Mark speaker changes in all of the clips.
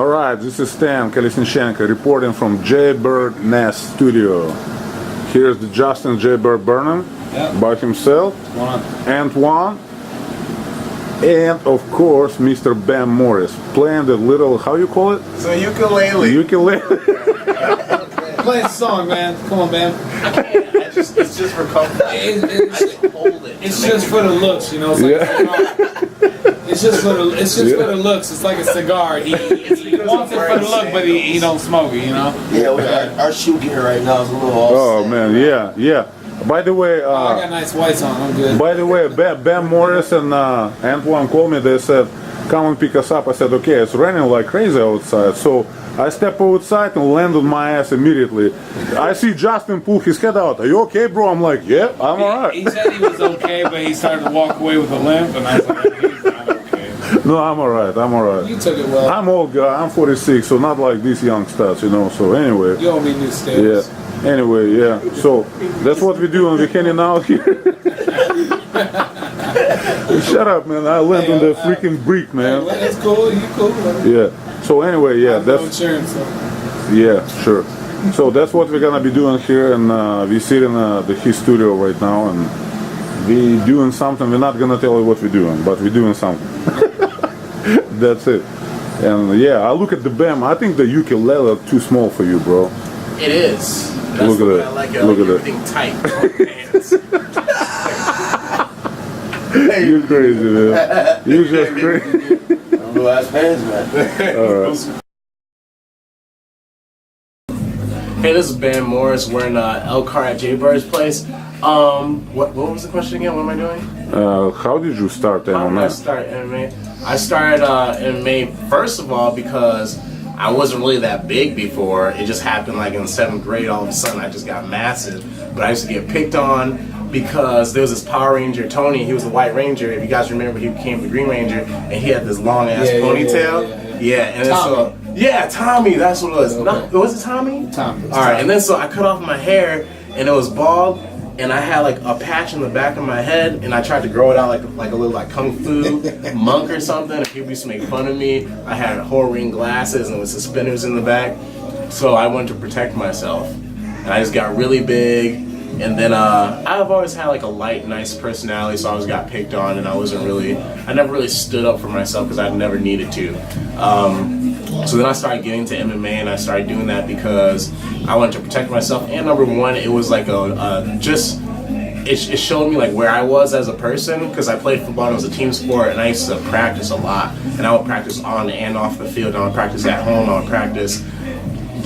Speaker 1: Alright, this is Stan Kolesnichenko reporting from J-Byrd Studio. Here's the Justin J-Byrd Burnham by himself, Antoine, and of course Mr. Bam Morris playing the little, how you call it?
Speaker 2: It's a ukulele.
Speaker 1: Ukulele.
Speaker 3: Play a song, man. Come on, Bam.
Speaker 2: I can't. It's just for comfort. I hold it.
Speaker 3: It's just for the looks, you know. It's like it's just for the. It's just for the looks. It's like a cigar. He wants it for the look, but he don't smoke it, you know.
Speaker 2: Yeah, our shoe gear right now is a little off.
Speaker 1: Oh man, yeah. By the way,
Speaker 3: I got nice whites on. I'm good.
Speaker 1: By the way, Bam Morris and Antoine called me. They said, "Come and pick us up." I said, "Okay." It's raining like crazy outside, so I step outside and land on my ass immediately. I see Justin pull his head out. "Are you okay, bro?" I'm like, "Yeah, I'm alright."
Speaker 3: He said he was okay, but he started to walk away with a limp, and I was like, "He's not okay."
Speaker 1: No, I'm alright.
Speaker 3: You took it well.
Speaker 1: I'm old guy. I'm 46, so not like these young studs, you know. So anyway.
Speaker 3: You owe me new stairs.
Speaker 1: Yeah. Anyway, yeah. So that's what we do, and we're hanging out here. Shut up, man. I land on the freaking brick, man.
Speaker 3: That's cool. You cool.
Speaker 1: Yeah. So anyway, yeah. That's
Speaker 3: insurance. So.
Speaker 1: Yeah, sure. So that's what we're gonna be doing here, and we sit in his studio right now, and we doing something. We're not gonna tell you what we're doing, but we're doing something. That's it. And yeah, I look at the Bam. I think the ukulele too small for you, bro.
Speaker 2: It is. That's
Speaker 1: look at
Speaker 2: the
Speaker 1: it.
Speaker 2: way I like it.
Speaker 1: Look at
Speaker 2: everything tight.
Speaker 1: You're crazy, man. You're just crazy.
Speaker 2: Little ass pants, man.
Speaker 1: All right.
Speaker 2: Hey, this is Bam Morris. We're in Elkhart at J-Byrd's place. What was the question again? What am I doing?
Speaker 1: How did you start MMA?
Speaker 2: How did I start MMA? I started MMA first of all because I wasn't really that big before. It just happened like in 7th grade. All of a sudden, I just got massive. But I used to get picked on because there was this Power Ranger, Tony. He was the White Ranger. If you guys remember, he became the Green Ranger, and he had this long ass ponytail. And
Speaker 3: Tommy.
Speaker 2: Tommy. That's what it was.
Speaker 3: Okay.
Speaker 2: No, was it Tommy?
Speaker 3: Tommy.
Speaker 2: All right, and then so I cut off my hair, and it was bald. And I had like a patch in the back of my head, and I tried to grow it out like a little like kung fu monk or something. And people used to make fun of me. I had whole-ring glasses and with suspenders in the back, so I wanted to protect myself. And I just got really big. And then I've always had like a light, nice personality, so I always got picked on, and I never really stood up for myself because I never needed to. So then I started getting to MMA, and I started doing that because I wanted to protect myself. And number one, it was like it showed me like where I was as a person, because I played football and it was a team sport, and I used to practice a lot. And I would practice on and off the field. I would practice at home. I would practice.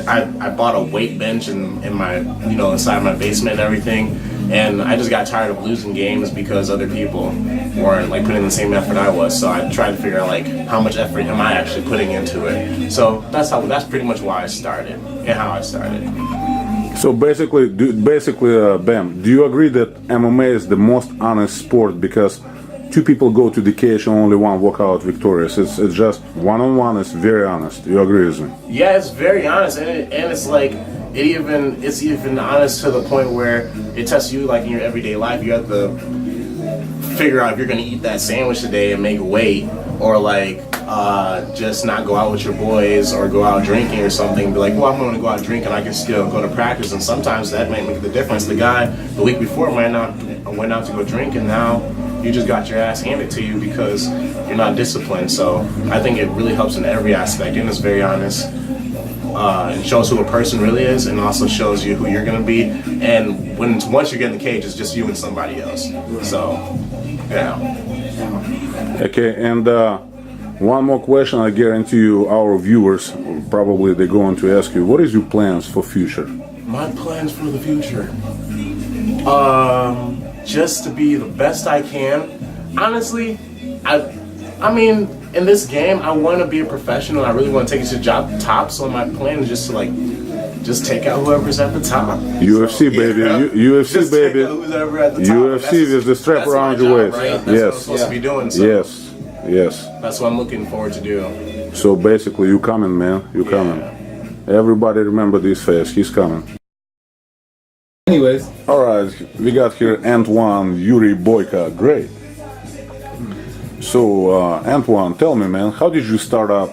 Speaker 2: I bought a weight bench in my, inside my basement and everything, and I just got tired of losing games because other people weren't like putting in the same effort I was. So I tried to figure out like how much effort am I actually putting into it. So that's pretty much why I started and how I started.
Speaker 1: So basically, Bam, do you agree that MMA is the most honest sport because two people go to the cage and only one walk out victorious? It's just one-on-one. It's very honest. You agree with me?
Speaker 2: Yeah, it's very honest, and it's like it's even honest to the point where it tests you like in your everyday life. You have to figure out if you're gonna eat that sandwich today and make weight, or like just not go out with your boys or go out drinking or something. Be like, well, I'm gonna go out drinking. I can still go to practice, and sometimes that might make the difference. The guy the week before went out to go drink, and now you just got your ass handed to you because you're not disciplined. So I think it really helps in every aspect, and it's very honest. And shows who a person really is, and also shows you who you're gonna be. And once you get in the cage, it's just you and somebody else. So, yeah.
Speaker 1: Okay, and one more question. I guarantee you, our viewers probably they're going to ask you, what is your plans for future?
Speaker 2: My plans for the future, just to be the best I can. Honestly, I mean, in this game, I want to be a professional. I really want to take it to the top. So my plan is just to just take out whoever's at the top.
Speaker 1: UFC, baby. UFC,
Speaker 2: just
Speaker 1: baby.
Speaker 2: Take out whoever at the top.
Speaker 1: UFC with the strap around your waist.
Speaker 2: Right? That's
Speaker 1: yes.
Speaker 2: what I'm supposed to be doing. So
Speaker 1: Yes.
Speaker 2: That's what I'm looking forward to do.
Speaker 1: So basically, you coming, man. You coming. Everybody remember this face. He's coming.
Speaker 3: Anyways.
Speaker 1: All right. We got here Antoine Yuri Boyka. Great. So, Antoine, tell me, man, how did you start up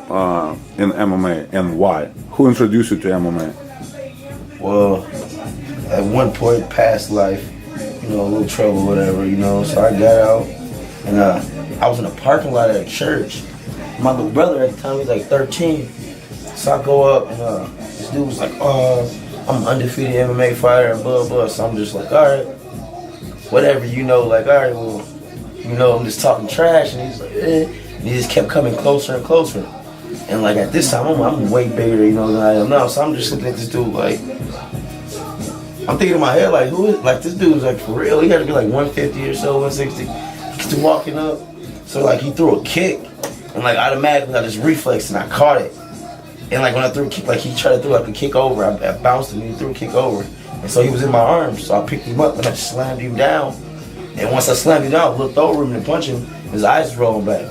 Speaker 1: in MMA and why? Who introduced you to MMA?
Speaker 4: Well, at one point, past life, a little trouble, whatever, so I got out and I was in a parking lot at a church. My little brother at the time, he was like 13. So I go up and this dude was like, oh, I'm an undefeated MMA fighter and blah, blah. So I'm just like, all right, whatever, like, all right, well, I'm just talking trash. And he's like, eh. And he just kept coming closer and closer. And like at this time, I'm way bigger, than I am now. So I'm just looking at this dude like, I'm thinking in my head like, who is, like this dude's like for real. He had to be like 150 or so, 160. He's walking up. So like he threw a kick. And like automatically I just reflexed and I caught it. And like when I threw a kick, like he tried to throw like a kick over, I bounced him and he threw a kick over. And so he was in my arms. So I picked him up and I just slammed him down. And once I slammed him down, I looked over him and punched him, his eyes was rolling back.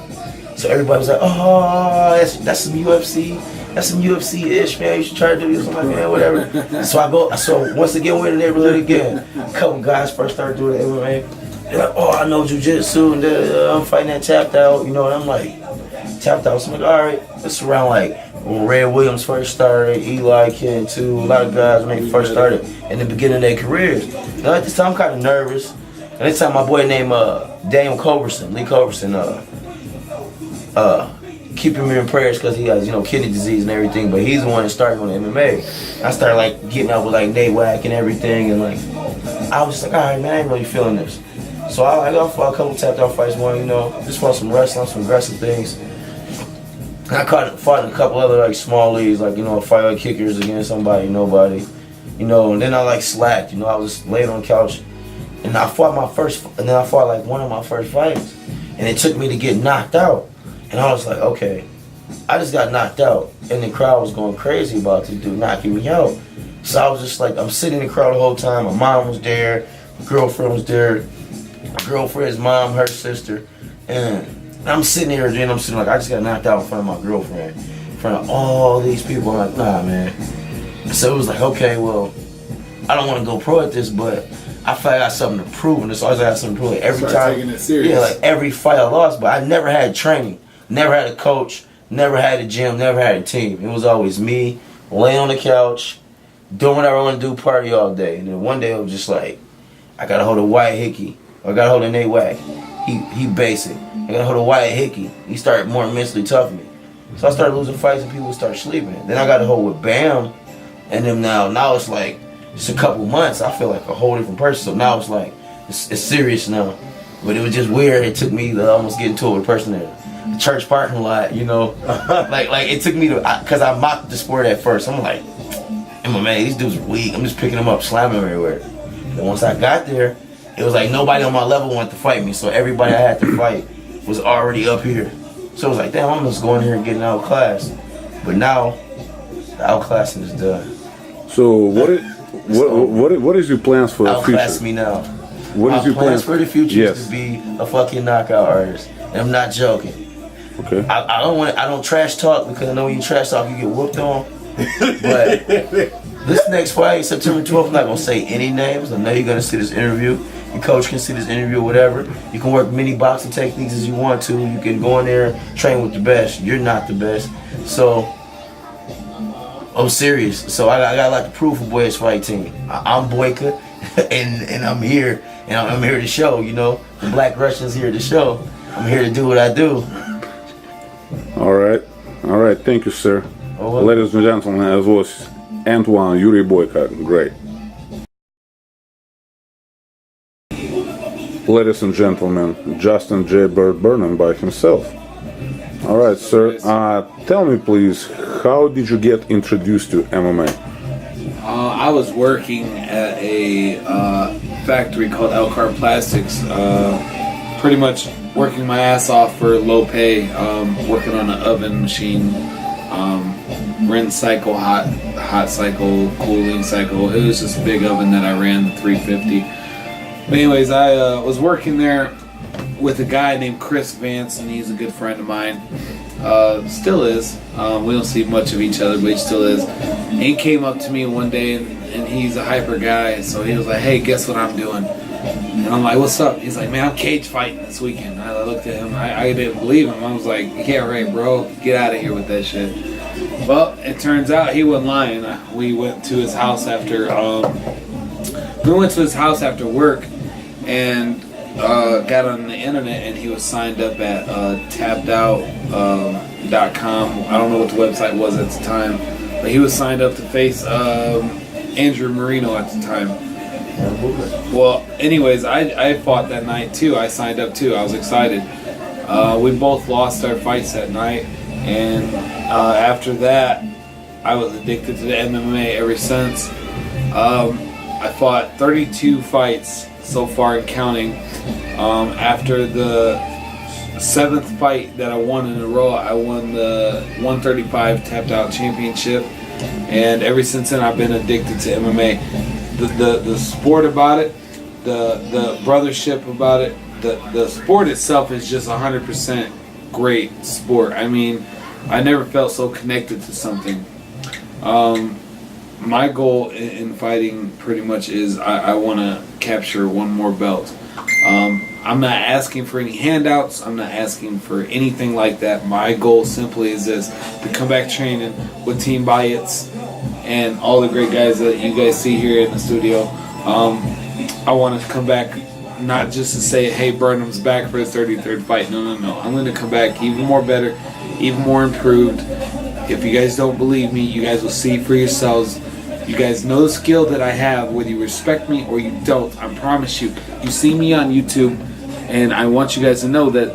Speaker 4: So everybody was like, oh, that's some UFC. That's some UFC-ish, man. You should try to do this. I'm like, man, whatever. So once again, we're in the neighborhood again. A couple guys first started doing MMA. They're like, oh, I know jiu-jitsu, and I'm fighting that tapped out, and I'm like, tapped out. So I'm like, all right. It's around like when Red Williams first started, Eli Ken too, a lot of guys when they first started in the beginning of their careers. Now at this time, I'm kind of nervous. And this time, my boy named Daniel Culberson, Lee Culberson, keeping me in prayers because he has, kidney disease and everything. But he's the one that started on MMA. I started like getting up with like Nate Wack and everything, and like I was just like, all right, man, I ain't really feeling this. So I got for a couple tapped out fights. One, just fought some wrestling, some aggressive things. And I fought in a couple other like small leagues, like fight like kickers against somebody, nobody, and then I like slacked. I was laid on the couch. And I fought like one of my first fights. And it took me to get knocked out. And I was like, okay, I just got knocked out. And the crowd was going crazy about this dude knocking me out. So I was just like, I'm sitting in the crowd the whole time. My mom was there, my girlfriend was there, my girlfriend's mom, her sister. And I'm sitting here and I'm sitting like, I just got knocked out in front of my girlfriend. In front of all these people. I'm like, nah, man. So it was like, okay, well, I don't want to go pro at this, but I feel like I got something to prove, and it's always I got something to prove. Like every time,
Speaker 3: taking it serious.
Speaker 4: Yeah, like every fight I lost, but I never had training, never had a coach, never had a gym, never had a team. It was always me, laying on the couch, doing whatever I want to do, party all day. And then one day it was just like, I got a hold of Wyatt Hickey, or I got a hold of Nate Wack. He basic. I got a hold of Wyatt Hickey. He started more mentally tough than me. So I started losing fights and people started sleeping. Then I got a hold with Bam, and then now it's like. Just a couple months, I feel like a whole different person. So now it's like, it's serious now. But it was just weird. It took me to almost get into it with a person there. The church parking lot, like it took me to, because I mocked the sport at first. I'm like, MMA, these dudes are weak. I'm just picking them up, slamming them everywhere. And once I got there, it was like nobody on my level wanted to fight me. So everybody I had to fight was already up here. So it was like, damn, I'm just going here and getting outclassed. But now, the outclassing is done.
Speaker 1: So what is your plans for the future?
Speaker 4: Outclass me now.
Speaker 1: What is your
Speaker 4: plans for the future?
Speaker 1: Yes.
Speaker 4: Is to be a fucking knockout artist. And I'm not joking.
Speaker 1: Okay.
Speaker 4: I don't trash talk because I know when you trash talk you get whooped on. But this next fight, September 12th, I'm not gonna say any names. I know you're gonna see this interview. Your coach can see this interview, whatever. You can work many boxing techniques as you want to. You can go in there, train with the best. You're not the best. So I'm serious. So I got a lot to prove for Boyetz fight team. I'm Boyka, and I'm here, and I'm here to show. The Black Russians here to show. I'm here to do what I do.
Speaker 1: All right. Thank you, sir.
Speaker 4: Oh, well.
Speaker 1: Ladies and gentlemen, as was Antoine Yuri Boyka. Great. Ladies and gentlemen, Justin J-Byrd Burnham by himself. All right, sir. Tell me, please, how did you get introduced to MMA?
Speaker 3: I was working at a factory called Elkhart Plastics, pretty much working my ass off for low pay, working on an oven machine, rinse cycle, hot cycle, cooling cycle. It was just a big oven that I ran, the 350. But anyways, I was working there with a guy named Chris Vance, and he's a good friend of mine. Still is. We don't see much of each other, but he still is. And he came up to me one day, and he's a hyper guy, so he was like, hey, guess what I'm doing? And I'm like, what's up? He's like, man, I'm cage fighting this weekend. I looked at him. I didn't believe him. I was like, yeah, right, bro. Get out of here with that shit. Well, it turns out he wasn't lying. We went to his house after work and got on the internet, and he was signed up at tappedout.com. I don't know what the website was at the time, but he was signed up to face Andrew Marino at the time. Well, anyways, I fought that night too. I signed up too. I was excited. We both lost our fights that night, and after that, I was addicted to the MMA ever since. I fought 32 fights so far and counting. After the 7th fight that I won in a row, I won the 135 Tapped Out Championship, and ever since then I've been addicted to MMA. The sport about it, the brothership about it, the sport itself is just 100% great sport. I mean, I never felt so connected to something. My goal in fighting pretty much is I want to capture one more belt. I'm not asking for any handouts. I'm not asking for anything like that. My goal simply is this: to come back training with Team Boyetz and all the great guys that you guys see here in the studio. I want to come back not just to say, hey, Burnham's back for his 33rd fight. No. I'm going to come back even more better, even more improved. If you guys don't believe me, you guys will see for yourselves. You guys know the skill that I have, whether you respect me or you don't. I promise you. You see me on YouTube, and I want you guys to know that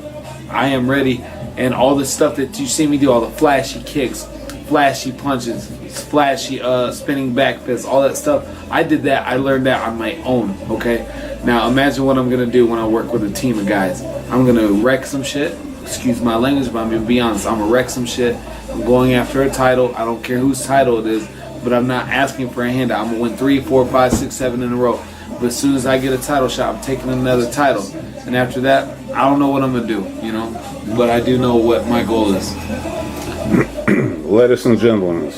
Speaker 3: I am ready. And all the stuff that you see me do, all the flashy kicks, flashy punches, flashy spinning back fists, all that stuff, I did that. I learned that on my own, okay? Now imagine what I'm going to do when I work with a team of guys. I'm going to wreck some shit. Excuse my language, but I'm going to be honest. I'm going to wreck some shit. I'm going after a title. I don't care whose title it is. But I'm not asking for a handout. I'm going to win 3, 4, 5, 6, 7 in a row. But as soon as I get a title shot, I'm taking another title. And after that, I don't know what I'm going to do, you know. But I do know what my goal is.
Speaker 1: Ladies and gentlemen,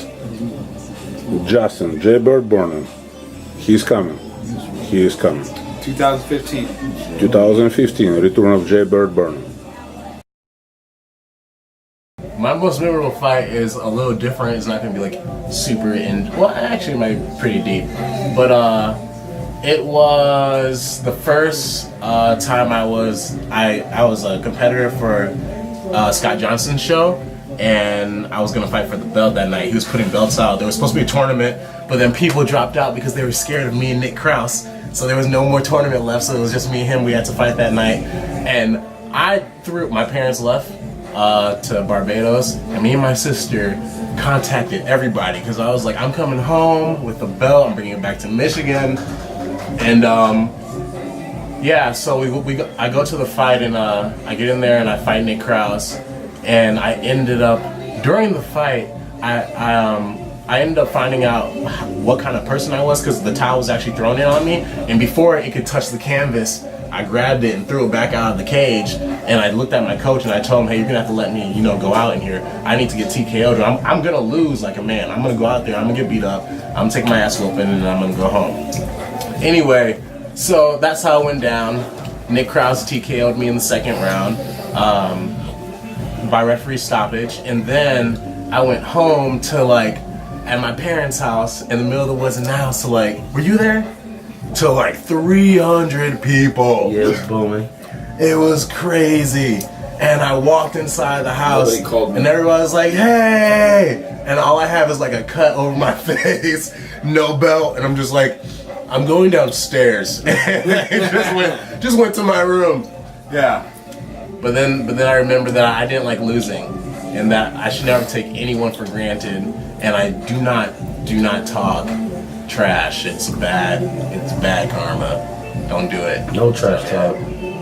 Speaker 1: Justin J-Byrd Burnham, he's coming. He is coming.
Speaker 3: 2015.
Speaker 1: 2015, return of J-Byrd Burnham.
Speaker 2: My most memorable fight is a little different. It's not gonna be like super well, actually it might be pretty deep. But it was the first time I was a competitor for Scott Johnson's show, and I was gonna fight for the belt that night. He was putting belts out. There was supposed to be a tournament, but then people dropped out because they were scared of me and Nick Krause. So there was no more tournament left, so it was just me and him. We had to fight that night. And my parents left to Barbados, and me and my sister contacted everybody because I was like, I'm coming home with the belt, I'm bringing it back to Michigan. And yeah, so I go to the fight, and I get in there and I fight Nick Krause, and I ended up, during the fight, I ended up finding out what kind of person I was because the towel was actually thrown in on me, and before it could touch the canvas, I grabbed it and threw it back out of the cage, and I looked at my coach and I told him, hey, you're gonna have to let me, go out in here. I need to get TKO'd. I'm gonna lose like a man. I'm gonna go out there, I'm gonna get beat up, I'm gonna take my ass whooping, and then I'm gonna go home. Anyway, so that's how it went down. Nick Krause TKO'd me in the second round by referee stoppage, and then I went home to at my parents' house in the middle of the woods in the house to were you there? To 300 people.
Speaker 4: Yeah, it was booming.
Speaker 2: It was crazy. And I walked inside the house, and everybody was like, hey! And all I have is a cut over my face, no belt, and I'm just I'm going downstairs. And I just went to my room. Yeah. But then I remember that I didn't like losing, and that I should never take anyone for granted, and I do not talk trash. It's bad karma. Don't do it.
Speaker 4: No trash talk.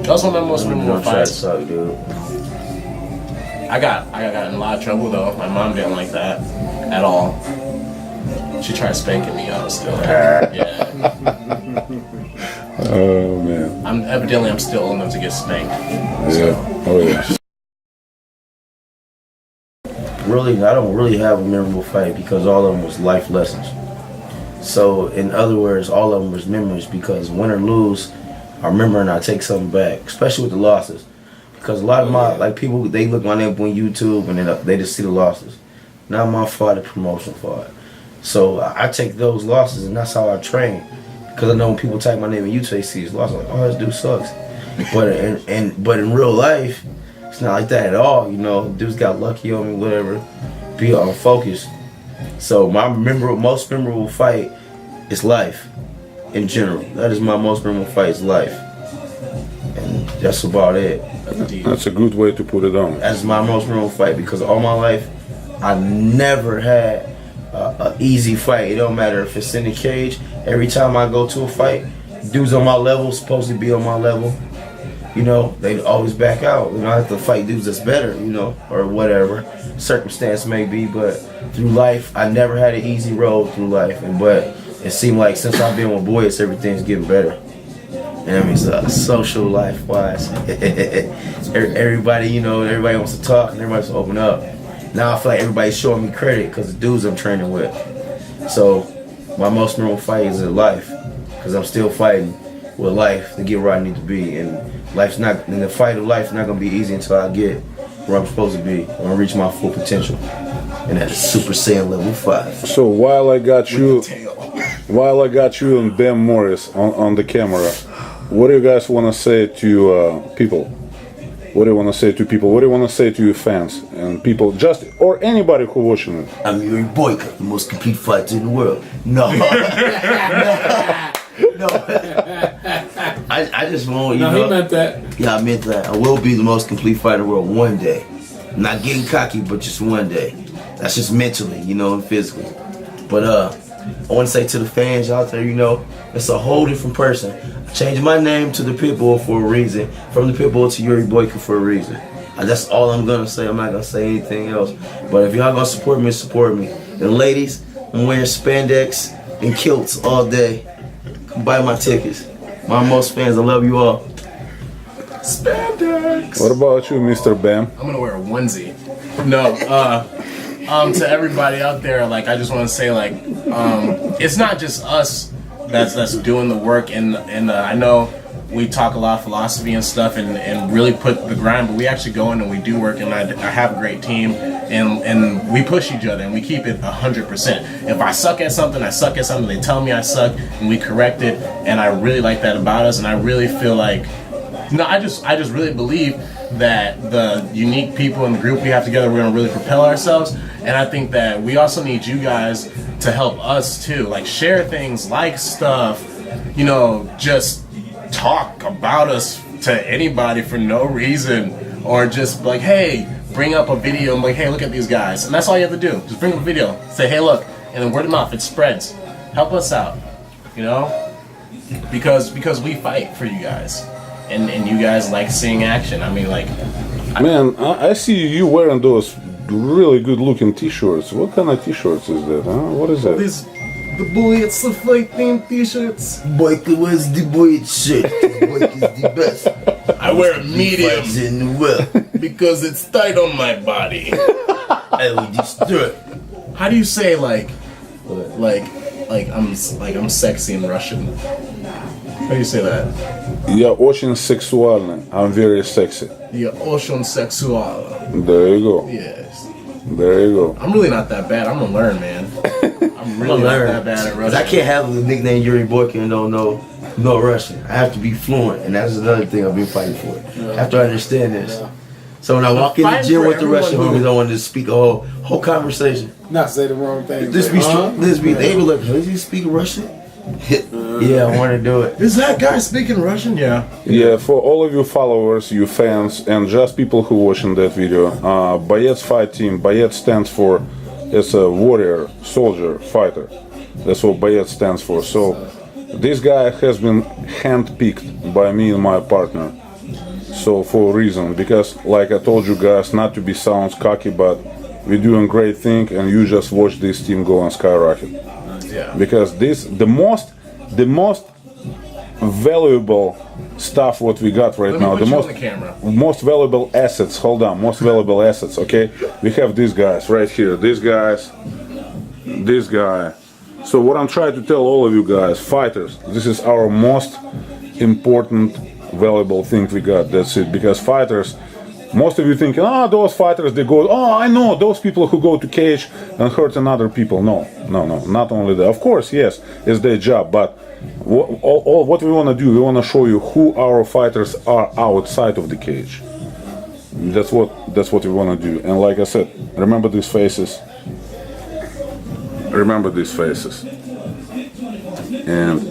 Speaker 2: That's one of my most memorable fights.
Speaker 4: Trash talk, dude.
Speaker 2: I got in a lot of trouble though. My mom didn't like that at all. She tried spanking me. I was still there. Yeah.
Speaker 1: Oh man.
Speaker 2: I'm still old enough to get spanked.
Speaker 1: Yeah.
Speaker 2: So.
Speaker 1: Oh yeah.
Speaker 4: Really, I don't really have a memorable fight because all of them was life lessons. So, in other words, all of them was memories because win or lose, I remember and I take something back, especially with the losses. Because a lot of my, like people, they look my name on YouTube and then they just see the losses. Not my fault, the promotion fault. So I take those losses and that's how I train. Because I know when people type my name in YouTube, they see these losses, like, oh, this dude sucks. But in real life, it's not like that at all. You know, dudes got lucky on me, whatever. Be on focus. So my most memorable fight is life. In general, that is my most memorable fight. Is life, and that's about it.
Speaker 1: That's a good way to put it on.
Speaker 4: That's my most memorable fight because all my life, I never had an easy fight. It don't matter if it's in the cage. Every time I go to a fight, dudes on my level supposed to be on my level. You know, they always back out. You know, I have to fight dudes that's better. You know, or whatever circumstance may be. But through life, I never had an easy road through life, but it seemed like since I've been with Boyetz, everything's getting better. And I mean, social life wise, everybody, you know, everybody wants to talk and everybody wants to open up. Now I feel like everybody's showing me credit because the dudes I'm training with. So my most memorable fight is in life because I'm still fighting with life to get where I need to be. And the fight of life is not gonna be easy until I get where I'm supposed to be. I'm gonna reach my full potential. And that's Super Saiyan level 5.
Speaker 1: So while I got you and Ben Morris on the camera, what do you guys want to say to people? What do you want to say to people? What do you want to say to your fans and people, just or anybody who watching it?
Speaker 4: I'm your boycott, the most complete fighter in the world. No. No. I just want you know.
Speaker 3: He meant that.
Speaker 4: Yeah, I meant that. I will be the most complete fighter in the world one day. I'm not getting cocky, but just one day. That's just mentally, you know, and physically. But I want to say to the fans out there, you know, it's a whole different person. I changed my name to the Pitbull for a reason. From the Pitbull to Yuri Boyka for a reason. That's all I'm going to say. I'm not going to say anything else. But if y'all going to support me, support me. And ladies, I'm wearing spandex and kilts all day. Come buy my tickets. My most fans, I love you all.
Speaker 2: Spandex.
Speaker 1: What about you, Mr. Bam?
Speaker 2: I'm gonna wear a onesie. No, to everybody out there, like I just want to say, like, it's not just us that's doing the work, and I know we talk a lot of philosophy and stuff, and really put the grind, but we actually go in and we do work, and I have a great team, and we push each other, and we keep it 100%. If I suck at something, I suck at something. They tell me I suck, and we correct it, and I really like that about us, and I really feel like, I just really believe that the unique people in the group we have together, we're gonna really propel ourselves. And I think that we also need you guys to help us too. Like share things, like stuff, you know, just talk about us to anybody for no reason. Or just like, hey, bring up a video and like, hey, look at these guys. And that's all you have to do. Just bring up a video. Say, hey, look, and then word of mouth, it spreads. Help us out, you know? Because we fight for you guys. And you guys like seeing action. I mean, like...
Speaker 1: Man, I see you wearing those really good-looking T-shirts. What kind of T-shirts is that, huh? What is that?
Speaker 2: The Boyetz the fight themed T-shirts.
Speaker 4: Boyka was the Boyetz shirt. Boyka's the best.
Speaker 2: I wear a medium
Speaker 4: in the world.
Speaker 2: because it's tight on my body.
Speaker 4: I will destroy.
Speaker 2: How do you say I'm sexy in Russian? How do you say that?
Speaker 1: Я очень сексуальный. I'm very sexy.
Speaker 2: Я очень сексуал.
Speaker 1: There you go.
Speaker 2: Yes.
Speaker 1: There you go.
Speaker 2: I'm really not that bad. I'm gonna learn, man. I'm really not that bad at Russian.
Speaker 4: I can't have the nickname Yuri Boyka and don't know no Russian. I have to be fluent, and that's another thing I've been fighting for. I have to understand this. So when I walk in the gym with the Russian homies, I want to speak a whole conversation.
Speaker 5: Not say the wrong thing.
Speaker 4: They be like, does he speak Russian? Yeah, I want to do it.
Speaker 2: Is that guy speaking Russian? Yeah.
Speaker 1: Yeah, for all of you followers, you fans, and just people who watching that video, Boyetz Fight Team, Boyetz stands for, it's a warrior, soldier, fighter. That's what Boyetz stands for. So this guy has been handpicked by me and my partner. So for a reason, because like I told you guys, not to be sounds cocky, but we're doing great thing, and you just watch this team go and skyrocket.
Speaker 2: Yeah.
Speaker 1: Because the most valuable stuff what we got right now, the most valuable assets. Hold on, most valuable assets. Okay, we have these guys right here. These guys, this guy. So what I'm trying to tell all of you guys, fighters, this is our most important, valuable thing we got. That's it. Because fighters, most of you thinking, those fighters, they go, I know those people who go to cage and hurt another people. No, not only that. Of course, yes, it's their job, but what we want to do, we want to show you who our fighters are outside of the cage. That's what we want to do. And like I said, remember these faces. Remember these faces. And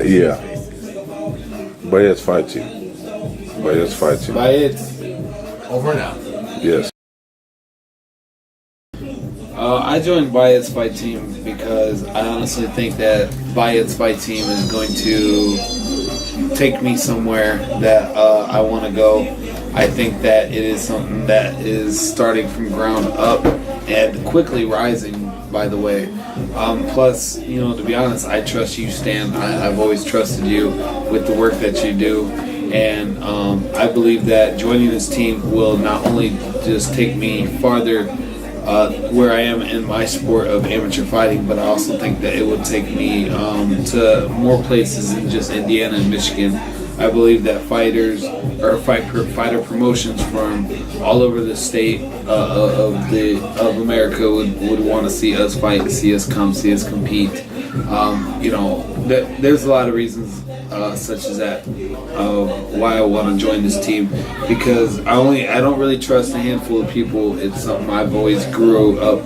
Speaker 1: yeah, Boyetz fight team. Boyetz fight team.
Speaker 3: Boyetz.
Speaker 2: Over and out.
Speaker 1: Yes.
Speaker 3: I joined Boyetz Fight Team because I honestly think that Boyetz Fight Team is going to take me somewhere that I want to go. I think that it is something that is starting from ground up and quickly rising, by the way. Plus, to be honest, I trust you, Stan. I've always trusted you with the work that you do. And I believe that joining this team will not only just take me farther where I am in my sport of amateur fighting, but I also think that it would take me to more places than just Indiana and Michigan. I believe that fighters or fighter promotions from all over the state of America would want to see us fight, see us come, see us compete. There's a lot of reasons such as that why I want to join this team, because I don't really trust a handful of people. It's something I've always grew up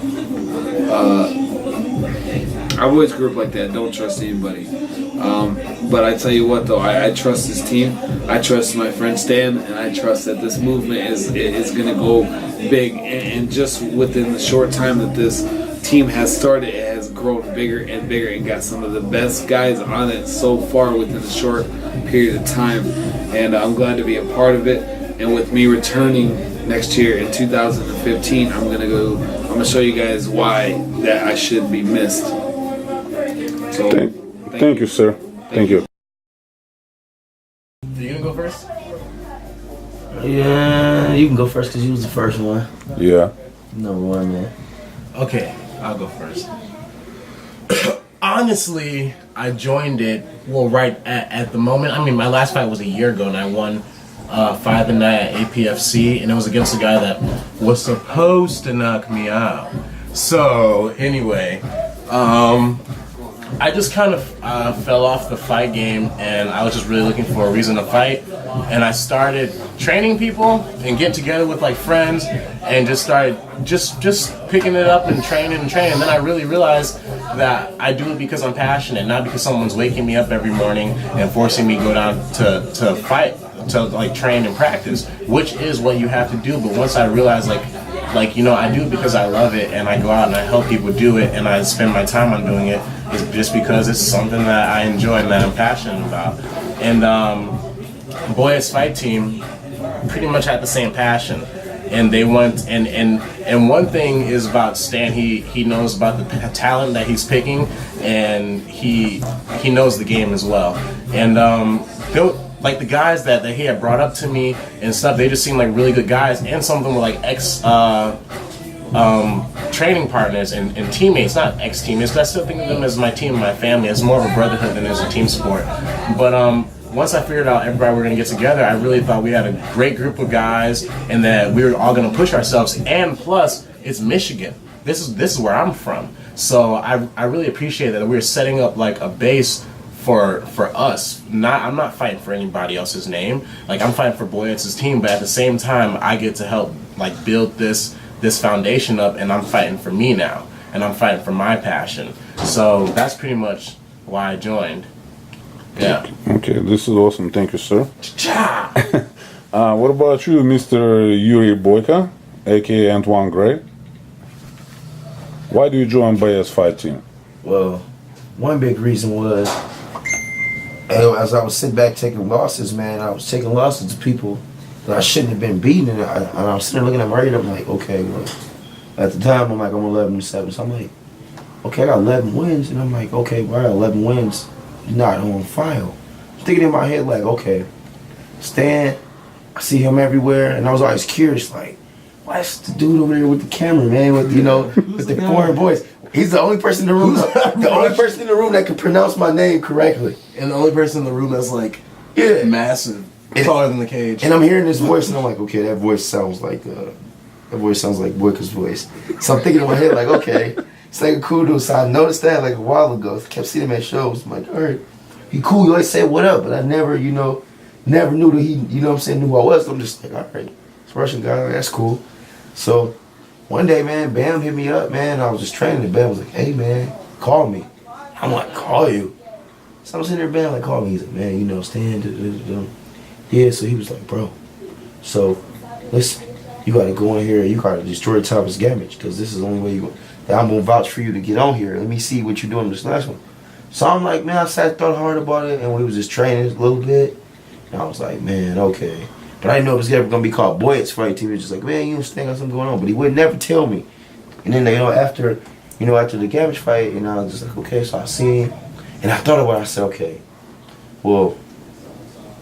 Speaker 3: like that. Don't trust anybody. But I tell you what, though, I trust this team. I trust my friend Stan, and I trust that this movement is going to go big. And just within the short time that this team has started, it has grown bigger and bigger and got some of the best guys on it so far within a short period of time. And I'm glad to be a part of it. And with me returning next year in 2015, I'm gonna show you guys why that I should be missed. So
Speaker 1: thank you, sir. Thank you.
Speaker 2: Are you gonna go first?
Speaker 4: Yeah, you can go first because you was the first one.
Speaker 1: Yeah.
Speaker 4: Number one, man.
Speaker 2: Okay, I'll go first. Honestly, I joined it, right at the moment. I mean, my last fight was a year ago, and I won fight of the night at APFC, and it was against a guy that was supposed to knock me out. So, anyway, I just kind of fell off the fight game, and I was just really looking for a reason to fight. And I started training people and getting together with like friends, and just started just picking it up and training. And then I really realized that I do it because I'm passionate, not because someone's waking me up every morning and forcing me to go down to fight, to like train and practice, which is what you have to do. But once I realized I do it because I love it, and I go out and I help people do it, and I spend my time on doing it, is just because it's something that I enjoy and that I'm passionate about. And Boyetz Fight Team pretty much had the same passion, and they went and one thing is about Stan. He knows about the talent that he's picking, and he knows the game as well. And like the guys that he had brought up to me and stuff, they just seemed like really good guys, and some of them were like training partners and teammates, not ex-teammates, but I still think of them as my team and my family. It's more of a brotherhood than as a team sport. But once I figured out everybody were going to get together, I really thought we had a great group of guys, and that we were all going to push ourselves. And plus, it's Michigan. This is where I'm from, so I really appreciate that we were setting up like a base for us. I'm not fighting for anybody else's name. Like, I'm fighting for Boyetz's team, but at the same time, I get to help like build this foundation up, and I'm fighting for me now, and I'm fighting for my passion. So that's pretty much why I joined. Yeah.
Speaker 1: Okay, this is awesome. Thank you, sir. What about you, Mr. Yuri Boyka, aka Antoine Gray? Why do you join Boyetz Fight Team?
Speaker 4: Well, one big reason was, as I was sitting back taking losses, man, I was taking losses to people that I shouldn't have been beating, and I was sitting there looking at my record. I'm like, okay, well, at the time I'm 11-7, so I'm like, okay, I got 11 wins, and I'm like, okay, well, I got 11 wins, not on file. Thinking in my head like, okay, Stan, I see him everywhere, and I was always curious, like, why's the dude over there with the camera, man, with with the foreign voice? He's the only person in the room. The only person in the room that can pronounce my name correctly.
Speaker 2: And the only person in the room that's like massive, taller than the cage.
Speaker 4: And I'm hearing this voice, and I'm like, okay, that voice sounds like Boyka's voice. So I'm thinking in my head, like, okay, it's like a cool dude. So I noticed that like a while ago. I kept seeing him at shows. I'm like, all right, he cool. He always say what up, but I never, never knew that he, knew who I was. I'm just like, all right, it's a Russian guy. That's cool. So one day, man, Bam hit me up, man. I was just training, and Bam was like, hey, man, call me. I'm like, call you? So I'm sitting there, Bam, like, call me. He's like, man, Stan. Yeah, so he was like, bro, so listen, you got to go in here. You got to destroy Thomas Gamage, because this is the only way that I'm going to vouch for you to get on here. Let me see what you're doing this last one. So I'm like, man, I thought hard about it, and we was just training a little bit. And I was like, man, okay. But I didn't know it was ever going to be called Boyetz Fight Team. He was just like, man, you don't think got something going on. But he would never tell me. And then, after the Gamage fight, and I was just like, okay, so I seen him. And I thought about it. I said, okay, well,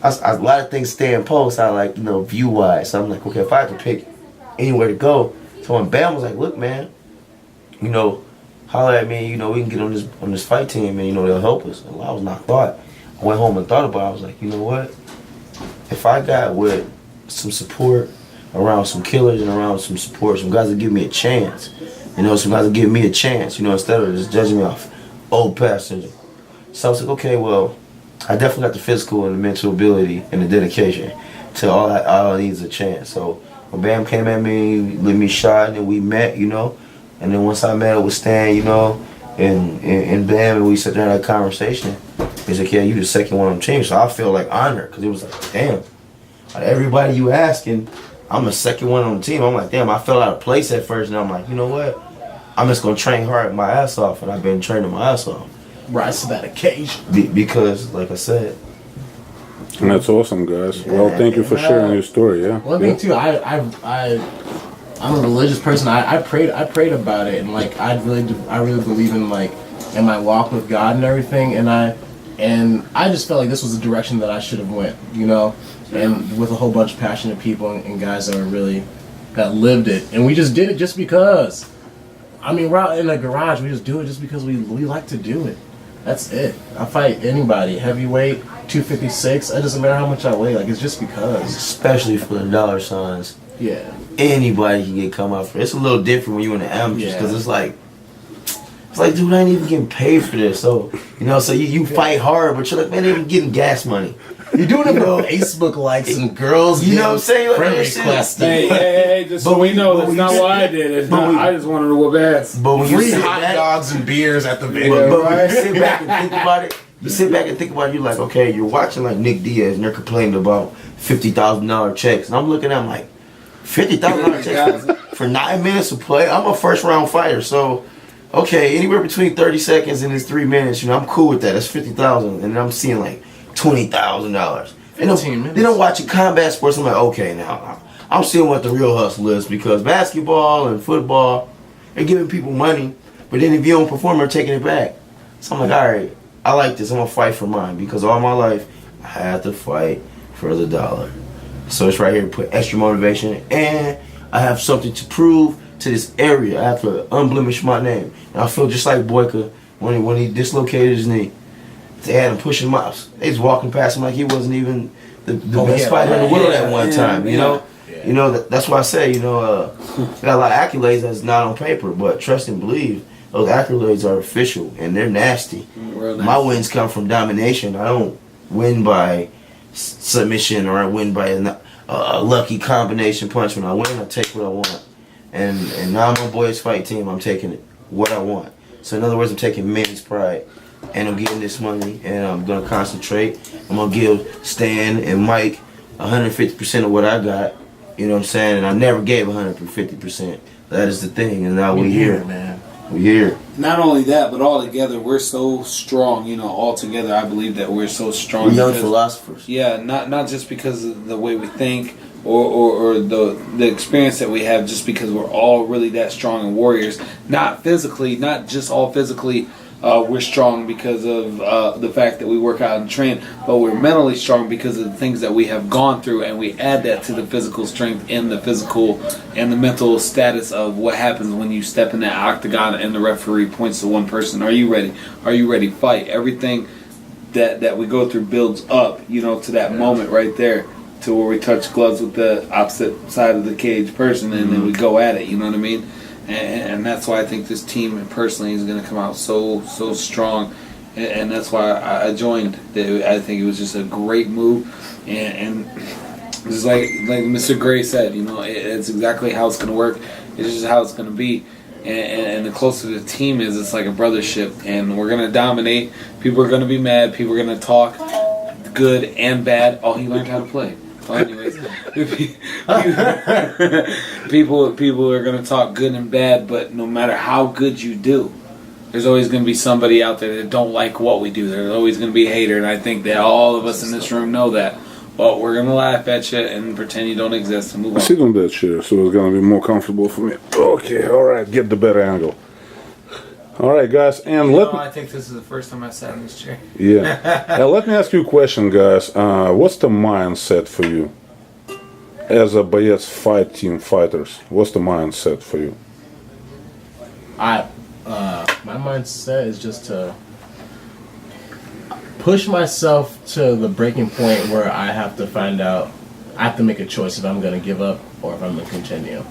Speaker 4: a lot of things stay in post. I like, view-wise. So I'm like, okay, if I had to pick anywhere to go. So when Bam was like, look, man, holler at me, we can get on this fight team, and, they'll help us. And I was not thought. I went home and thought about it. I was like, you know what? If I got with some support around some killers and around some support, some guys that give me a chance, some guys that give me a chance, instead of just judging me off old past syndrome. So I was like, okay, well, I definitely got the physical and the mental ability and the dedication to all I need is a chance. So when Bam came at me, let me shot, and then we met, and then once I met with Stan, and Bam, and we sat there and had a conversation. He's like, yeah, you the second one on the team. So I feel like honored, because it was like, damn, out of everybody you asking, I'm the second one on the team. I'm like, damn, I felt out of place at first, and I'm like, you know what? I'm just gonna train hard my ass off, and I've been training my ass off.
Speaker 2: Rise to that occasion. Because,
Speaker 4: like I said.
Speaker 1: And that's awesome, guys. Well, thank you for sharing your story. Yeah.
Speaker 2: One thing too, I'm a religious person. I prayed about it, and like I really believe in in my walk with God and everything, and I just felt like this was the direction that I should have went, and with a whole bunch of passionate people and guys that lived it, and we just did it just because. I mean, we're out in the garage. We just do it just because we like to do it. That's it. I fight anybody, heavyweight, 256. It doesn't matter how much I weigh. Like, it's just because.
Speaker 4: Especially for the dollar signs.
Speaker 2: Yeah.
Speaker 4: Anybody can come out for it. It's a little different when you're in the amateurs, because it's like, dude, I ain't even getting paid for this. So, so you fight hard, but you're like, man, they even getting gas money.
Speaker 2: You're doing it for Facebook likes and girls.
Speaker 4: You know what I'm saying?
Speaker 2: Friend requests.
Speaker 3: Hey, just so we know that's not why I did it. I just wanted to whoop ass.
Speaker 4: But when
Speaker 2: free hot dogs and beers at the video.
Speaker 4: But when you sit back and think about it, you're like, okay, you're watching like Nick Diaz, and they're complaining about $50,000 checks. And I'm looking at them like, $50,000 checks for 9 minutes of play? I'm a first round fighter, so okay, anywhere between 30 seconds and 3 minutes, I'm cool with that. That's $50,000, and I'm seeing like $20,000. Then I'm watching combat sports. I'm like, okay, now I'm seeing what the real hustle is, because basketball and football, they're giving people money, but then if you don't perform, they're taking it back. So I'm like, all right, I like this. I'm gonna fight for mine, because all my life I had to fight for the dollar. So it's right here to put extra motivation, and I have something to prove to this area. I have to unblemish my name. And I feel just like Boyka when he dislocated his knee. They had him pushing him out. They was walking past him like he wasn't even the best fighter in the world at one time. That's why I say, got a lot of accolades that's not on paper, but trust and believe, those accolades are official and they're nasty. Nice. My wins come from domination. I don't win by submission, or I win by a lucky combination punch. When I win, I take what I want. And now I'm on Boyetz Fight Team. I'm taking it what I want. So in other words, I'm taking men's pride, and I'm getting this money, and I'm gonna concentrate. I'm gonna give Stan and Mike 150% of what I got. You know what I'm saying? And I never gave 150%. That is the thing. And now we here,
Speaker 2: man.
Speaker 4: We here.
Speaker 3: Not only that, but all together, we're so strong. All together, I believe that we're so strong.
Speaker 4: We're young philosophers.
Speaker 3: Yeah, not just because of the way we think, or the experience that we have, just because we're all really that strong and warriors. Not physically, not just all physically, we're strong because of the fact that we work out and train, but we're mentally strong because of the things that we have gone through, and we add that to the physical strength and the physical and the mental status of what happens when you step in that octagon and the referee points to one person. Are you ready? Are you ready? Fight. Everything that we go through builds up, to that moment right there, to where we touch gloves with the opposite side of the cage person, and then we go at it. You know what I mean? And that's why I think this team personally is going to come out so strong, and that's why I joined. I think it was just a great move, and just like Mr. Gray said, it's exactly how it's going to work. It's just how it's going to be, and the closer the team is, it's like a brothership, and we're going to dominate. People are going to be mad. People are going to talk good and bad. Oh, he learned how to play. Well, anyways, people are going to talk good and bad, but no matter how good you do, there's always going to be somebody out there that don't like what we do. There's always going to be a hater, and I think that all of us in this room know that. But we're going to laugh at you and pretend you don't exist and move on.
Speaker 1: Sit on that chair so it's going to be more comfortable for me. Okay, all right, get the better angle. All right, guys, and
Speaker 3: I think this is the first time I sat in this chair.
Speaker 1: Yeah. Let me ask you a question, guys. What's the mindset for you as a Boyetz fight team fighters? What's the mindset for you?
Speaker 2: My mindset is just to push myself to the breaking point where I have to make a choice if I'm going to give up or if I'm going to continue.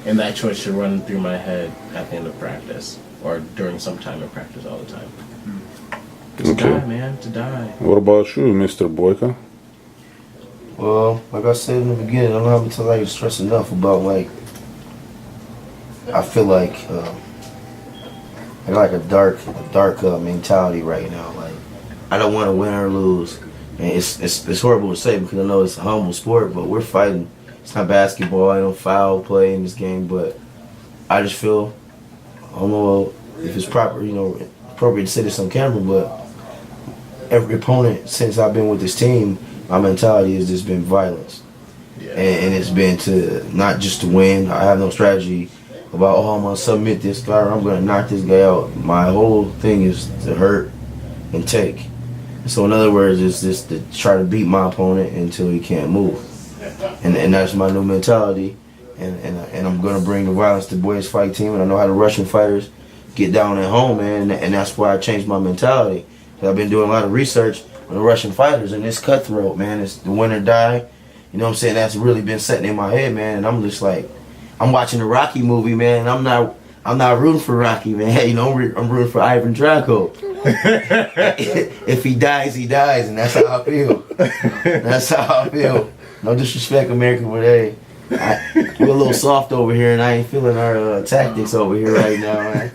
Speaker 2: And that choice should run through my head at the end of practice or during some time in practice all the time. To die, man, to die.
Speaker 1: What about you, Mr. Boyka?
Speaker 4: Well, like I said in the beginning, I don't have to stress enough about I feel like I got a dark mentality right now. I don't want to win or lose, and it's horrible to say because I know it's a humble sport, but we're fighting. It's not basketball. I don't foul play in this game, but I just feel, I don't know if it's appropriate to say this on camera, but every opponent since I've been with this team, my mentality has just been violence. Yeah. And it's been to not just to win. I have no strategy about, I'm going to submit this guy or I'm going to knock this guy out. My whole thing is to hurt and take. So in other words, it's just to try to beat my opponent until he can't move. And that's my new mentality. And I'm going to bring the violence to Boyetz fight team. And I know how the Russian fighters get down at home, man. And that's why I changed my mentality. I've been doing a lot of research on the Russian fighters, and it's cutthroat, man. It's the win or die. You know what I'm saying? That's really been setting in my head, man. And I'm just like, I'm watching the Rocky movie, man. And I'm not rooting for Rocky, man. I'm rooting for Ivan Drago. If he dies, he dies, and that's how I feel. That's how I feel. No disrespect, America, but hey, we're a little soft over here, and I ain't feeling our tactics over here right now, man.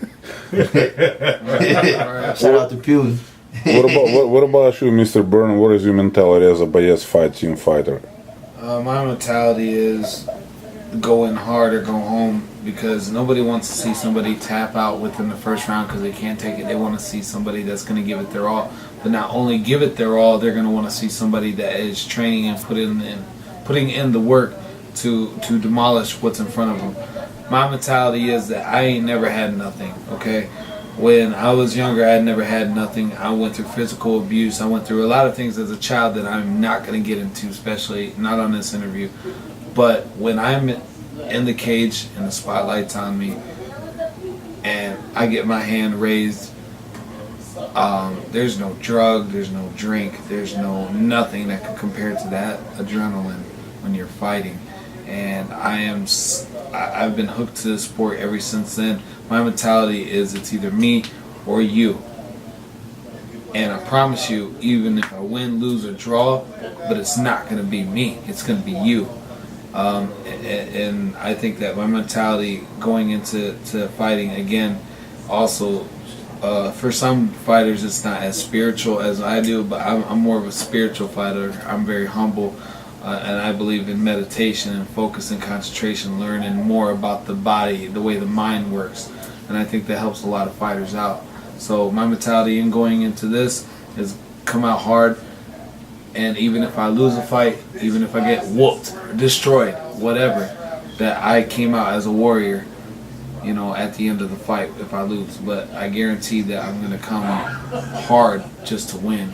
Speaker 4: Shout out to Putin.
Speaker 1: What about you, Mr. Byrne? What is your mentality as a Boyetz fight team fighter?
Speaker 3: My mentality is go in hard or go home, because nobody wants to see somebody tap out within the first round because they can't take it. They want to see somebody that's going to give it their all. But not only give it their all, they're going to want to see somebody that is training and putting in the work to demolish what's in front of them. My mentality is that I ain't never had nothing, okay? When I was younger, I had never had nothing. I went through physical abuse. I went through a lot of things as a child that I'm not going to get into, especially not on this interview. But when I'm in the cage and the spotlight's on me and I get my hand raised, there's no drug, there's no drink, there's no nothing that can compare to that adrenaline when you're fighting. And I've been hooked to this sport ever since then. My mentality is it's either me or you. And I promise you, even if I win, lose, or draw, but it's not going to be me. It's going to be you. And I think that my mentality going into fighting, again, also, for some fighters it's not as spiritual as I do, but I'm more of a spiritual fighter. I'm very humble, and I believe in meditation and focus and concentration, learning more about the body, the way the mind works. And I think that helps a lot of fighters out. So my mentality in going into this is come out hard, and even if I lose a fight, even if I get whooped, destroyed, whatever, that I came out as a warrior, you know, at the end of the fight if I lose. But I guarantee that I'm going to come hard just to win,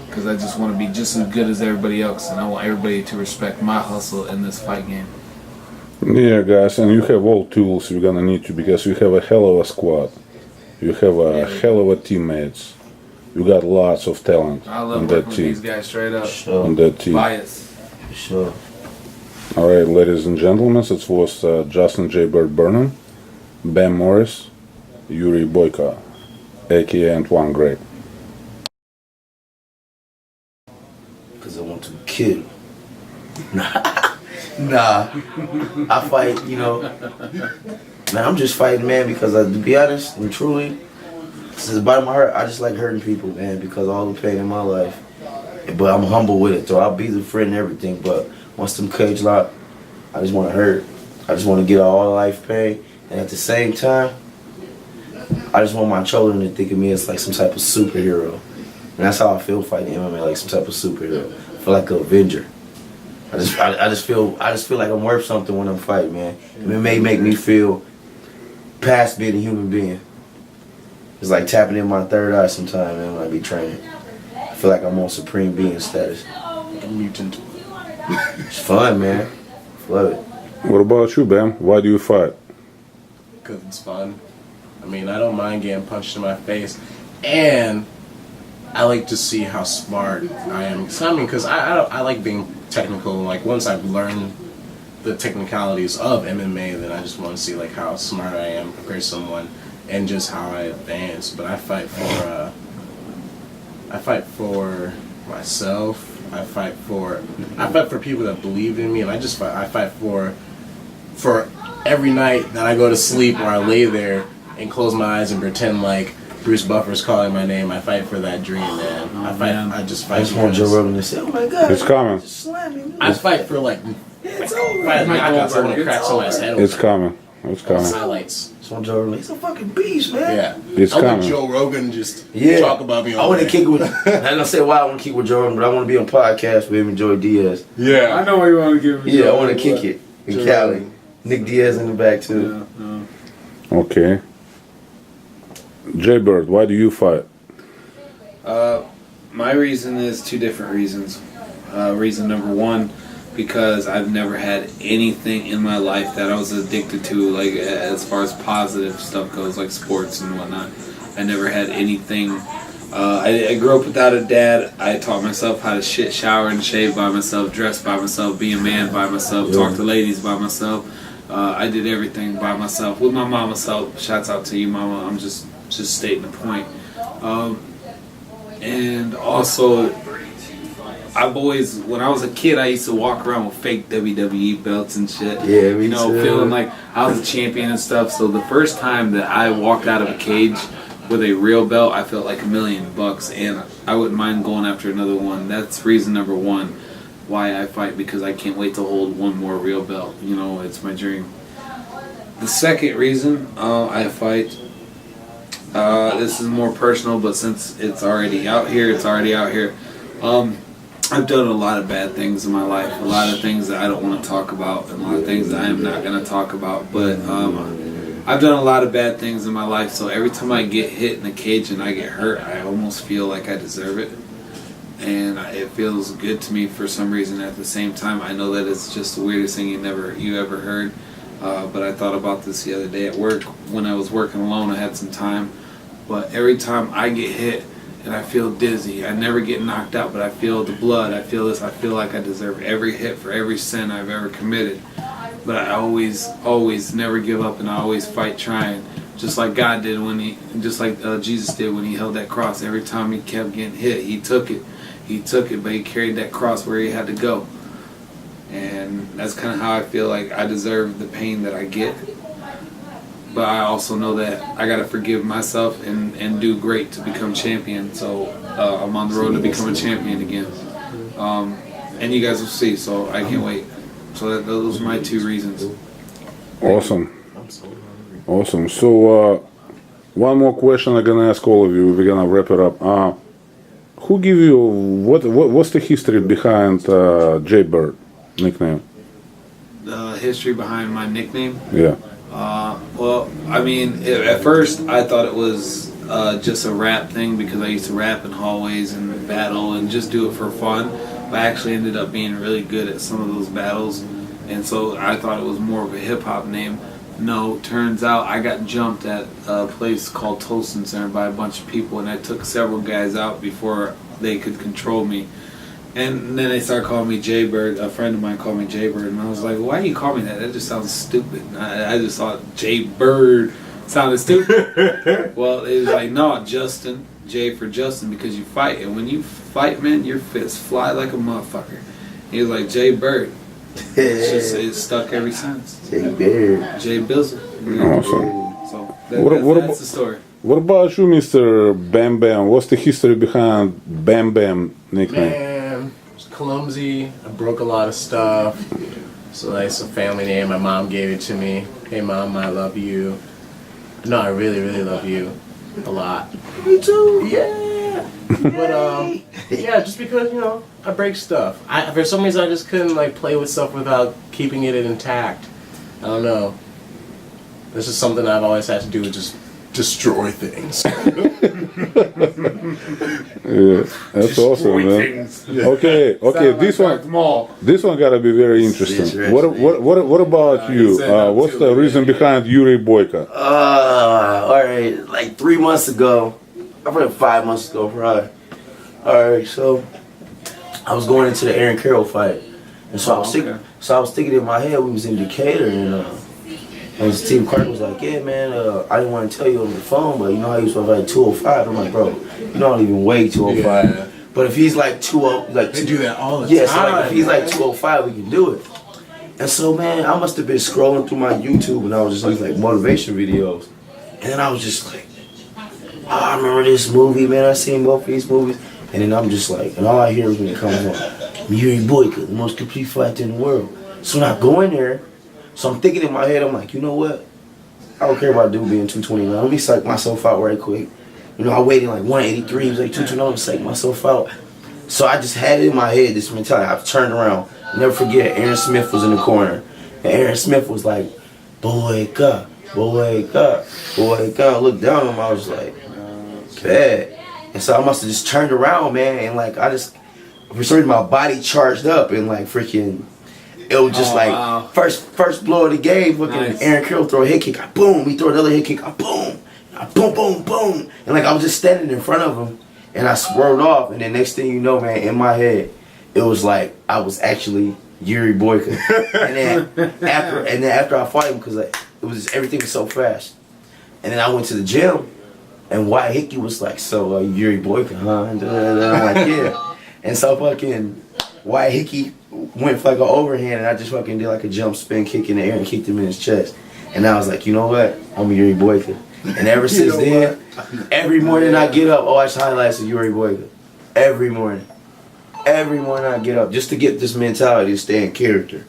Speaker 3: because I just want to be just as good as everybody else, and I want everybody to respect my hustle in this fight game.
Speaker 1: Yeah, guys, and you have all tools you're gonna need to, because you have a hell of a squad. You have a hell of a teammates. You got lots of talent
Speaker 3: I love
Speaker 1: on
Speaker 3: working
Speaker 1: that
Speaker 3: with
Speaker 1: team.
Speaker 3: these guys straight up.
Speaker 1: On that team.
Speaker 3: Bias.
Speaker 4: Sure.
Speaker 1: All right, ladies and gentlemen, it was Justin J-Byrd Burnham, Bam Morris, Yuri Boyka, aka Antoine Gray.
Speaker 4: Because I want to kill. Nah. I fight, you know. Man, I'm just fighting, man, because to be honest and truly, since the bottom of my heart, I just like hurting people, man, because of all the pain in my life. But I'm humble with it, so I'll be the friend and everything. But once them cage lock, I just want to hurt. I just want to get all life pain. And at the same time, I just want my children to think of me as like some type of superhero. And that's how I feel fighting MMA, like some type of superhero. I feel like an Avenger. I just feel like I'm worth something when I'm fighting, man. And it may make me feel past being a human being. It's like tapping in my third eye sometimes, man, when I be training. I feel like I'm on supreme being status.
Speaker 2: Like a mutant.
Speaker 4: It's fun, man. Love it.
Speaker 1: What about you, Bam? Why do you fight?
Speaker 2: Because it's fun. I mean, I don't mind getting punched in my face. And I like to see how smart I am. Because I like being technical. Like, once I've learned the technicalities of MMA, then I just want to see like how smart I am compared to someone, and just how I advance. But I fight for myself. I fight for people that believe in me, and I fight for every night that I go to sleep or I lay there and close my eyes and pretend like Bruce Buffer's calling my name. I fight for that dream, man. I just
Speaker 4: I just want Joe Rogan to say, "Oh my God,
Speaker 1: It's coming.
Speaker 4: just slam me."
Speaker 2: I fight for like
Speaker 4: It's over.
Speaker 2: fight knockouts. I want to crack someone's head
Speaker 1: It's
Speaker 2: with
Speaker 1: coming. It's coming.
Speaker 2: highlights.
Speaker 4: Just want Joe Rogan. He's a fucking beast, man.
Speaker 2: Yeah,
Speaker 1: It's
Speaker 2: I want
Speaker 1: coming.
Speaker 2: Joe Rogan just
Speaker 4: Yeah.
Speaker 2: talk about me.
Speaker 4: I want to kick it with. I'm gonna say why I want to kick with Joe Rogan, but I want to be on podcast with him and Joey Diaz.
Speaker 2: Yeah,
Speaker 3: I know what you want to give me.
Speaker 4: Yeah, I want to kick it in
Speaker 3: Joe
Speaker 4: Cali.
Speaker 3: Rogan.
Speaker 4: Nick Diaz in the back too.
Speaker 1: Okay. J-Byrd, why do you fight?
Speaker 3: My reason is two different reasons. Reason number one, because I've never had anything in my life that I was addicted to, like as far as positive stuff goes, like sports and whatnot. I never had anything. I grew up without a dad. I taught myself how to shit, shower, and shave by myself, dress by myself, be a man by myself, talk to ladies by myself. I did everything by myself with my mama's help. Shouts out to you, mama. I'm just stating the point. And also, I've always, when I was a kid, I used to walk around with fake WWE belts and shit.
Speaker 4: Yeah, me
Speaker 3: you know,
Speaker 4: too.
Speaker 3: feeling like I was a champion and stuff. So the first time that I walked out of a cage with a real belt, I felt like $1 million, and I wouldn't mind going after another one. That's reason number one why I fight, because I can't wait to hold one more real belt. You know, it's my dream. The second reason I fight, this is more personal, but since it's already out here, it's already out here. I've done a lot of bad things in my life, a lot of things that I don't want to talk about, and a lot of things that I am not going to talk about. But I've done a lot of bad things in my life, so every time I get hit in the cage and I get hurt, I almost feel like I deserve it. And it feels good to me for some reason. At the same time, I know that it's just the weirdest thing you ever heard. But I thought about this the other day at work. When I was working alone, I had some time. But every time I get hit and I feel dizzy, I never get knocked out, but I feel the blood, I feel this, I feel like I deserve every hit for every sin I've ever committed. But I always never give up, and I always fight trying. Just like God did just like Jesus did when he held that cross. Every time he kept getting hit, he took it. He took it, but he carried that cross where he had to go. And that's kind of how I feel like I deserve the pain that I get. But I also know that I got to forgive myself and do great to become champion. So I'm on the road to become a champion again. And you guys will see, so I can't wait. So those are my two reasons.
Speaker 1: Awesome. Awesome. So one more question I'm gonna ask all of you. We're gonna wrap it up. Who give you what's the history behind J-Byrd nickname?
Speaker 3: The history behind my nickname.
Speaker 1: Yeah.
Speaker 3: Well, I mean, at first I thought it was just a rap thing because I used to rap in hallways and battle and just do it for fun. But I actually ended up being really good at some of those battles, and so I thought it was more of a hip hop name. No, turns out I got jumped at a place called Tolson Center by a bunch of people, and I took several guys out before they could control me. And then they started calling me J-Byrd. A friend of mine called me J-Byrd, and I was like, why do you call me that? That just sounds stupid. I just thought J-Byrd sounded stupid. Well, it was like, no, Justin, J for Justin, because you fight. And when you fight, man, your fists fly like a motherfucker. He was like, J-Byrd. It's stuck ever since.
Speaker 4: J-Byrd.
Speaker 3: J-Bizzle.
Speaker 1: Awesome.
Speaker 3: So that's the story.
Speaker 1: What about you, Mr. Bam Bam? What's the history behind Bam Bam nickname?
Speaker 2: Man, I was clumsy. I broke a lot of stuff. So it's a family name. My mom gave it to me. Hey, Mom, I love you. No, I really, really love you a lot.
Speaker 4: Me too.
Speaker 2: Yeah. But yeah, just because I break stuff. For some reason I just couldn't play with stuff without keeping it intact. I don't know. This is something I've always had to do with just destroy things.
Speaker 1: Yeah, that's awesome, man. Okay, this one gotta be very interesting. What about you? What's the reason behind Yuri Boyka?
Speaker 4: Alright, like 3 months ago, I think 5 months ago, probably. Alright, so I was going into the Aaron Carroll fight, and so I was thinking in my head we was in Decatur, and Steve Clark was like, yeah, man, I didn't want to tell you over the phone, but you know how he was like 205? I'm like, bro, you don't even weigh 205. Yeah. But if he's like 20,
Speaker 2: they do that all the time.
Speaker 4: Yeah, so like if he's like 205, we can do it. And so, man, I must have been scrolling through my YouTube, and I was just looking like motivation videos. And then I was just like, oh, I remember this movie, man. I seen both of these movies. And then I'm just like, and all I hear when it comes on, Yuri Boyka, the most complete fighter in the world. So when I go in there, so I'm thinking in my head, I'm like, you know what? I don't care about dude being 229. Let me psych myself out right quick. I weighed in like 183, he was like 229, I'm psych myself out. So I just had it in my head, this mentality. I turned around. Never forget, Aaron Smith was in the corner. And Aaron Smith was like, Boyka, Boyka, Boyka. I looked down at him, I was like, bad. And so I must have just turned around, man, and like I just, for some reason my body charged up and like freaking, it was just first blow of the game, looking at Aaron Carroll throw a hit kick, boom, he throw another hit kick, boom, boom, boom, boom. And like I was just standing in front of him and I swerved off, and then next thing you know, man, in my head, it was like I was actually Yuri Boyka. and then after I fought him, because like, it was just, everything was so fast. And then I went to the gym, and Wyatt Hickey was like, so Yuri Boyka, huh? And I'm like, yeah. And so fucking Wyatt Hickey went for like an overhand, and I just fucking did like a jump spin kick in the air and kicked him in his chest. And I was like, you know what? I'm Yuri Boyka. And ever since then, every morning I get up, I watch highlights of Yuri Boyka. Every morning. Every morning I get up just to get this mentality to stay in character.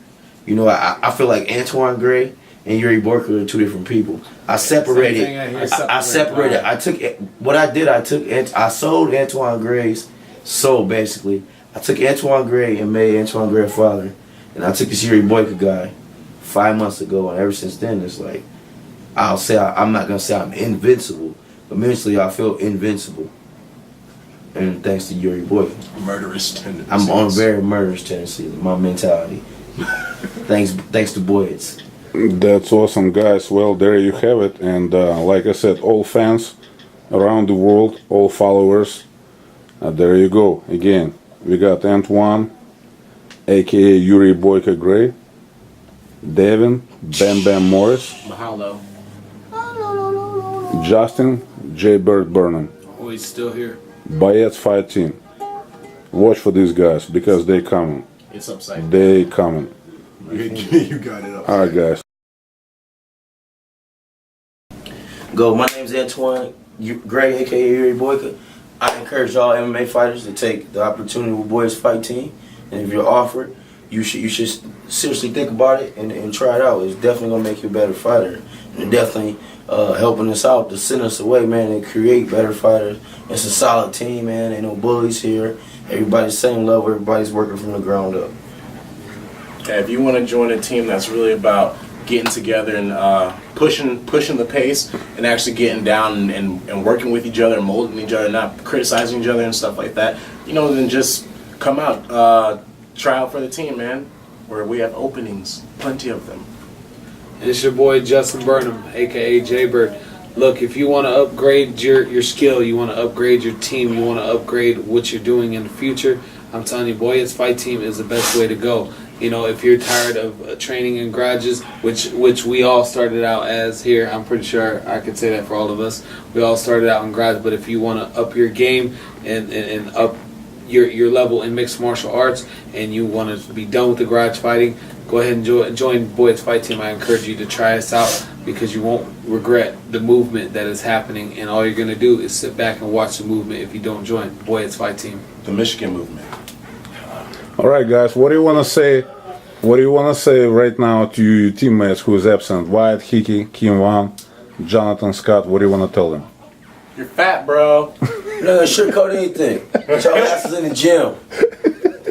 Speaker 4: I feel like Antoine Gray and Yuri Boyka are two different people. I separated. I separated. I took what I did. I sold Antoine Gray's soul basically. I took Antoine Gray and made Antoine Gray a father, and I took this Yuri Boyka guy 5 months ago, and ever since then it's like I'm not gonna say I'm invincible, but mentally I feel invincible. And thanks to Yuri Boyka.
Speaker 2: Murderous tendencies.
Speaker 4: I'm on very murderous tendencies, my mentality. thanks to Boyetz.
Speaker 1: That's awesome, guys. Well, there you have it. And like I said, all fans around the world, all followers, there you go. Again, we got Antoine, aka Yuri Boyka Gray, Devin, Bam Bam Morris,
Speaker 2: Mahalo,
Speaker 1: Justin, J-Byrd Burnham.
Speaker 3: Oh, he's still here.
Speaker 1: Boyetz Fight Team. Watch for these guys because they coming.
Speaker 2: It's upside down.
Speaker 1: They coming.
Speaker 2: You got it up.
Speaker 1: Alright, guys.
Speaker 4: Go. My name's Antoine Gray, aka Yuri Boyka. I encourage all MMA fighters to take the opportunity with Boyetz Fight Team, and if you're offered, you should seriously think about it and try it out. It's definitely gonna make you a better fighter, and definitely helping us out to send us away, man, and create better fighters. It's a solid team, man. Ain't no bullies here. Everybody's same level. Everybody's working from the ground up.
Speaker 2: If you want to join a team that's really about getting together and pushing the pace and actually getting down and working with each other and molding each other, not criticizing each other and stuff like that. You know, then just come out, try out for the team, man. Where we have openings, plenty of them.
Speaker 3: And it's your boy Justin Burnham, aka J-Byrd. Look, if you want to upgrade your skill, you want to upgrade your team, you want to upgrade what you're doing in the future, I'm telling you, Boyetz Fight Team is the best way to go. You know, if you're tired of training in garages, which we all started out as here, I'm pretty sure I could say that for all of us. We all started out in garage, but if you want to up your game and up your level in mixed martial arts, and you want to be done with the garage fighting, go ahead and join Boyetz Fight Team. I encourage you to try us out because you won't regret the movement that is happening, and all you're going to do is sit back and watch the movement if you don't join Boyetz Fight Team.
Speaker 2: The Michigan movement.
Speaker 1: All right, guys, what do you want to say? What do you want to say right now to your teammates who is absent? Wyatt, Hickey, Kim Wang, Jonathan Scott. What do you want to tell them?
Speaker 2: You're fat, bro.
Speaker 4: No, sugarcoat anything. Y'all asses in the gym.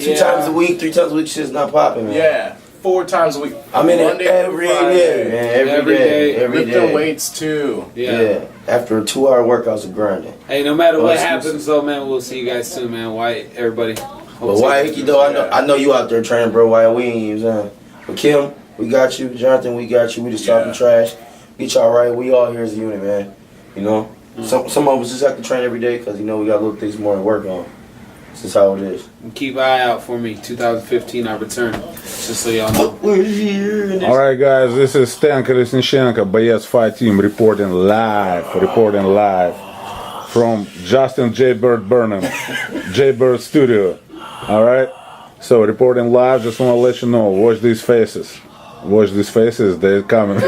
Speaker 4: 2 times a week, 3 times a week, shit's not popping, man.
Speaker 2: Yeah, 4 times a week.
Speaker 4: I'm in
Speaker 2: Monday
Speaker 4: it every day, man. Every day.
Speaker 2: Lifting weights too.
Speaker 3: Yeah.
Speaker 4: After 2-hour workouts of grinding.
Speaker 3: Hey, no matter what happens, though, man, we'll see you guys soon, man. Wyatt, everybody.
Speaker 4: But Wyatt, though, I know you out there training, bro. Wyatt, we ain't even. But Kim, we got you. Jonathan, we got you. We just talking trash. Get y'all right. We all here as a unit, man. You know? Some of us just have to train every day because, you know, we got little things more to work on. This is how it is.
Speaker 3: And keep an eye out for me. 2015, I return. Just so y'all know.
Speaker 1: All right, guys, this is Stan Kolesnichenko, Boyetz Fight Team, reporting live from Justin J-Byrd Burnham, J-Byrd Studio. All right, so reporting live. Just want to let you know. Watch these faces. Watch these faces. They're coming.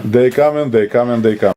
Speaker 1: They coming.